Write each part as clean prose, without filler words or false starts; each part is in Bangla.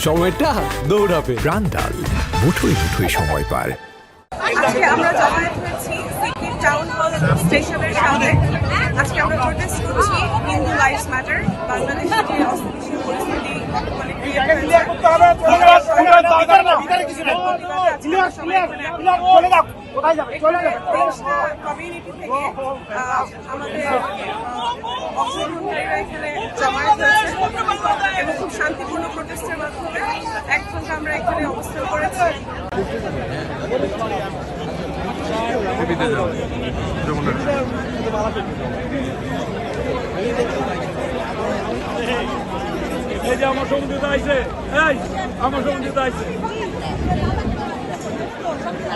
সময়টা দৌড়াবে। প্রাণডাল, মুঠোয় মুঠোয় সময় পার। আজকে আমরা জমায়েত হয়েছি সিকিম টাউন হল স্টেশনের সামনে। আজকে আমরা প্রোটেস্ট করছি হিন্দু লাইফস ম্যাটার। বাংলাদেশের যে অস্থিতিশীল পরিস্থিতি কমিউনিটি থেকে আমাদের অংশগ্রহণকারীরা এখানে জমায়েত হয়েছে এবং খুব শান্তিপূর্ণ প্রোটেস্টের মাধ্যমে 1 ঘন্টা আমরা এখানে অবস্থান করেছি। এই যে আমার সমুদ্র আইছে, এই আমার সমুদ্র আইছে,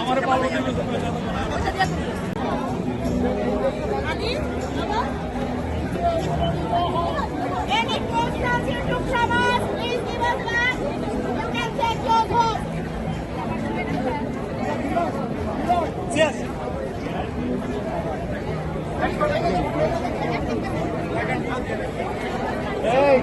আমার পাবো দিল। Any protesters here to Shamas, please give us back. You can take your vote. Yes. Hey,